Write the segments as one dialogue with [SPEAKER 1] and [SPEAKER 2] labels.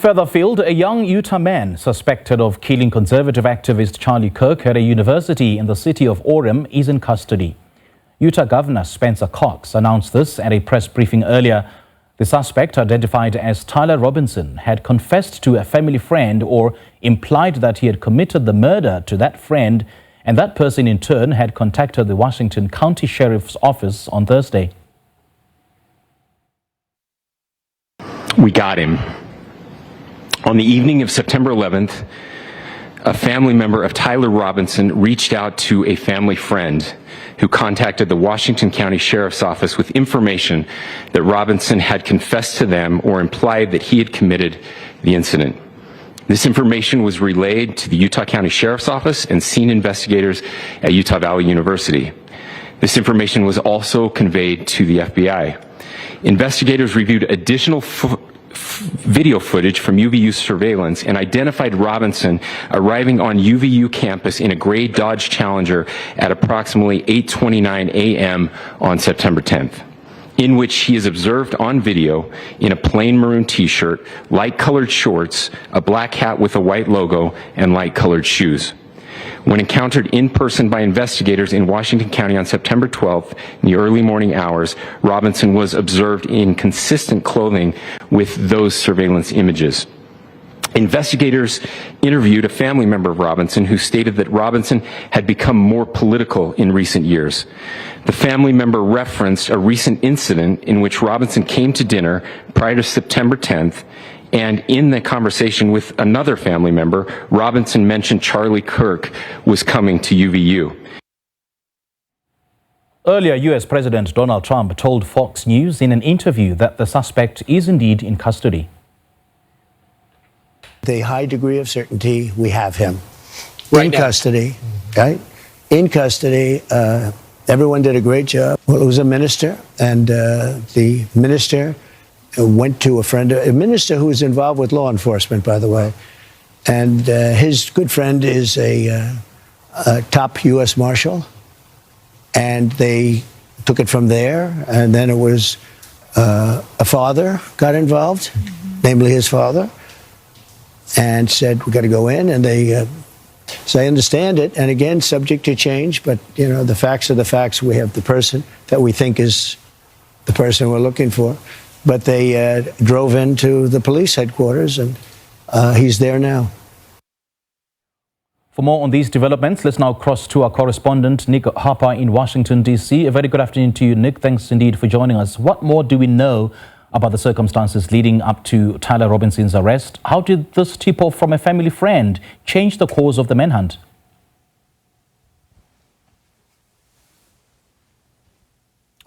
[SPEAKER 1] Furtherfield, a young Utah man suspected of killing conservative activist Charlie Kirk at a university in the city of Orem is in custody. Utah Governor Spencer Cox announced this at a press briefing earlier. The suspect, identified as Tyler Robinson, had confessed to a family friend or implied that he had committed the murder to that friend, and that person in turn had contacted the Washington County Sheriff's Office on Thursday.
[SPEAKER 2] We got him. On the evening of September 11th, a family member of Tyler Robinson reached out to a family friend who contacted the Washington County Sheriff's Office with information that Robinson had confessed to them or implied that he had committed the incident. This information was relayed to the Utah County Sheriff's Office and scene investigators at Utah Valley University. This information was also conveyed to the FBI. Investigators reviewed additional video footage from UVU surveillance and identified Robinson arriving on UVU campus in a gray Dodge Challenger at approximately 8:29 a.m. on September 10th, in which he is observed on video in a plain maroon t-shirt, light-colored shorts, a black hat with a white logo, and light-colored shoes. When encountered in person by investigators in Washington County on September 12th in the early morning hours, Robinson was observed in consistent clothing with those surveillance images. Investigators interviewed a family member of Robinson who stated that Robinson had become more political in recent years. The family member referenced a recent incident in which Robinson came to dinner prior to September 10th, and in the conversation with another family member, Robinson mentioned Charlie Kirk was coming to UVU.
[SPEAKER 1] Earlier, U.S. President Donald Trump told Fox News in an interview that the suspect is indeed in custody.
[SPEAKER 3] With a high degree of certainty, we have him in custody, right? In custody. Everyone did a great job. Well, it was a minister, and the minister went to a minister who was involved with law enforcement, by the way. And his good friend is a top U.S. Marshal. And they took it from there. And then it was a father got involved, namely his father, and said, we got to go in. And they, so I understand it. And again, subject to change. But, you know, the facts are the facts. We have the person that we think is the person we're looking for. But they drove into the police headquarters, and he's there now.
[SPEAKER 1] For more on these developments, let's now cross to our correspondent, Nick Harper in Washington, D.C. A very good afternoon to you, Nick. Thanks indeed for joining us. What more do we know about the circumstances leading up to Tyler Robinson's arrest? How did this tip-off from a family friend change the course of the manhunt?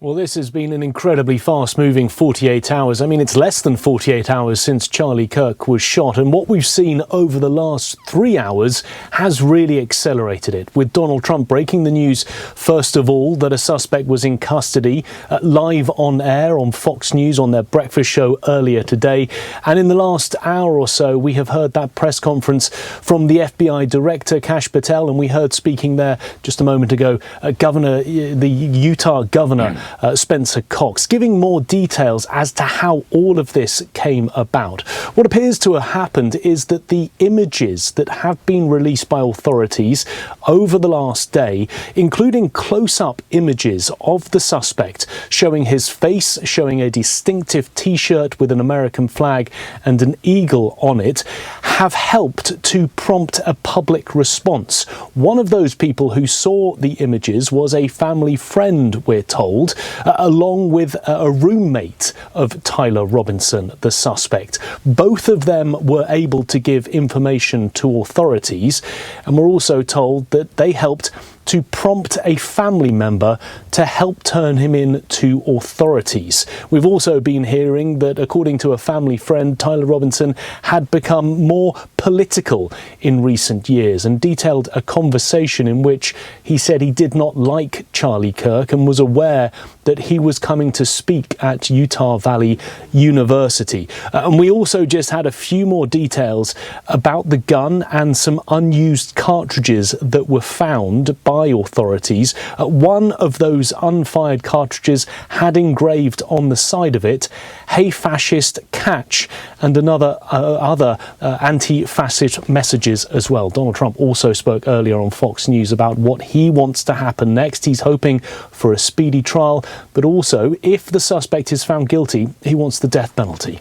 [SPEAKER 4] Well, this has been an incredibly fast-moving 48 hours. I mean, it's less than 48 hours since Charlie Kirk was shot, and what we've seen over the last 3 hours has really accelerated it, with Donald Trump breaking the news, first of all, that a suspect was in custody, live on air on Fox News on their breakfast show earlier today. And in the last hour or so, we have heard that press conference from the FBI Director, Kash Patel, and we heard speaking there just a moment ago, the Utah Governor, Spencer Cox, giving more details as to how all of this came about. What appears to have happened is that the images that have been released by authorities over the last day, including close-up images of the suspect showing his face, showing a distinctive T-shirt with an American flag and an eagle on it, have helped to prompt a public response. One of those people who saw the images was a family friend, we're told, along with a roommate of Tyler Robinson, the suspect. Both of them were able to give information to authorities, and we're also told that they helped to prompt a family member to help turn him in to authorities. We've also been hearing that, according to a family friend, Tyler Robinson had become more political in recent years, and detailed a conversation in which he said he did not like Charlie Kirk and was aware that he was coming to speak at Utah Valley University. And we also just had a few more details about the gun and some unused cartridges that were found by authorities. One of those unfired cartridges had engraved on the side of it, "Hey Fascist, catch," and other anti-fascist messages as well. Donald Trump also spoke earlier on Fox News about what he wants to happen next. He's hoping for a speedy trial, but also, if the suspect is found guilty, he wants the death penalty.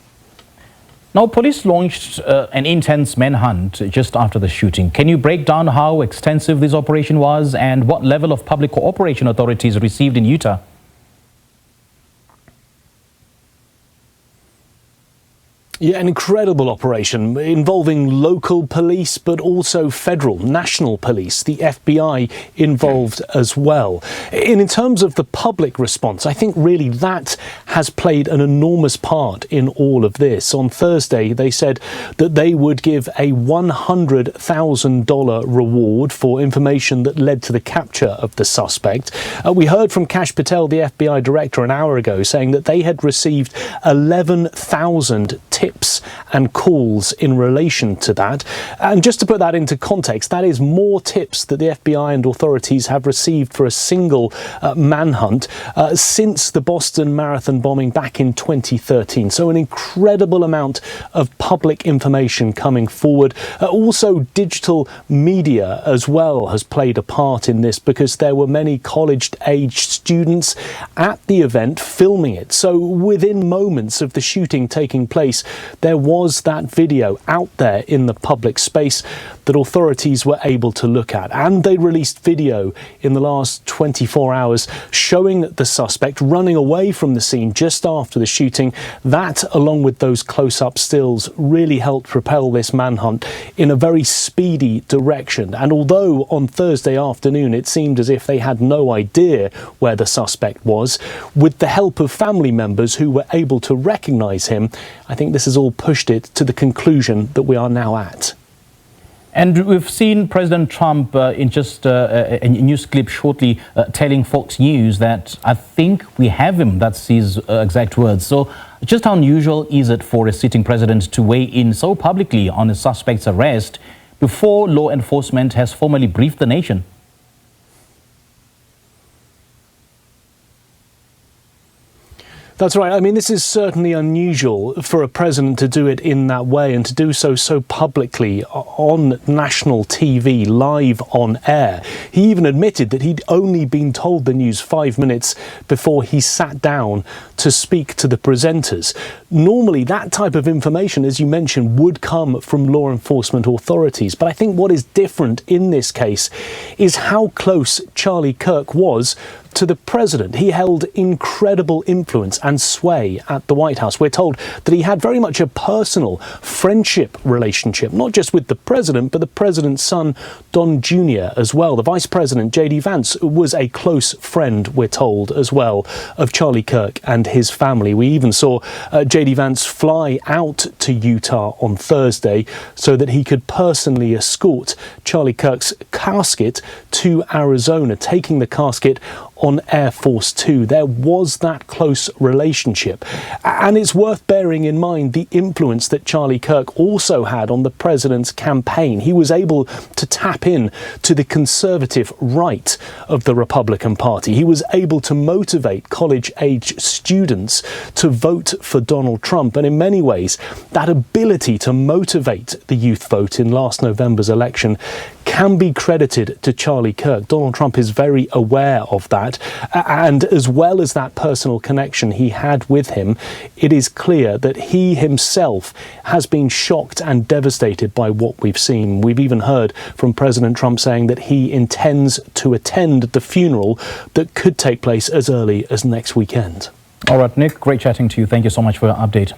[SPEAKER 1] Now, police launched an intense manhunt just after the shooting. Can you break down how extensive this operation was and what level of public cooperation authorities received in Utah?
[SPEAKER 4] Yeah, an incredible operation involving local police, but also federal, national police, the FBI involved as well. In terms of the public response, I think really that has played an enormous part in all of this. On Thursday, they said that they would give a $100,000 reward for information that led to the capture of the suspect. We heard from Kash Patel, the FBI director, an hour ago, saying that they had received 11,000 tips and calls in relation to that. And just to put that into context, that is more tips that the FBI and authorities have received for a single manhunt since the Boston Marathon bombing back in 2013. So an incredible amount of public information coming forward. Also, digital media as well has played a part in this, because there were many college-aged students at the event filming it. So within moments of the shooting taking place, there was that video out there in the public space that authorities were able to look at. And they released video in the last 24 hours showing the suspect running away from the scene just after the shooting. That, along with those close-up stills, really helped propel this manhunt in a very speedy direction. And although on Thursday afternoon it seemed as if they had no idea where the suspect was, with the help of family members who were able to recognize him, I think this has all pushed it to the conclusion that we are now at.
[SPEAKER 1] And we've seen President Trump in just a news clip shortly telling Fox News that "I think we have him." That's his exact words. So just how unusual is it for a sitting president to weigh in so publicly on a suspect's arrest before law enforcement has formally briefed the nation?
[SPEAKER 4] That's right. I mean, this is certainly unusual for a president to do it in that way, and to do so publicly on national TV, live on air. He even admitted that he'd only been told the news 5 minutes before he sat down to speak to the presenters. Normally, that type of information, as you mentioned, would come from law enforcement authorities. But I think what is different in this case is how close Charlie Kirk was to the president. He held incredible influence and sway at the White House. We're told that he had very much a personal friendship relationship, not just with the president, but the president's son, Don Jr. as well. The vice president, J.D. Vance, was a close friend, we're told, as well, of Charlie Kirk and his family. We even saw J.D. Vance fly out to Utah on Thursday so that he could personally escort Charlie Kirk's casket to Arizona, taking the casket on Air Force Two. There was that close relationship. And it's worth bearing in mind the influence that Charlie Kirk also had on the president's campaign. He was able to tap in to the conservative right of the Republican Party. He was able to motivate college-age students to vote for Donald Trump. And in many ways, that ability to motivate the youth vote in last November's election can be credited to Charlie Kirk. Donald Trump is very aware of that. And as well as that personal connection he had with him, it is clear that he himself has been shocked and devastated by what we've seen. We've even heard from President Trump saying that he intends to attend the funeral that could take place as early as next weekend.
[SPEAKER 1] All right, Nick, great chatting to you. Thank you so much for your update.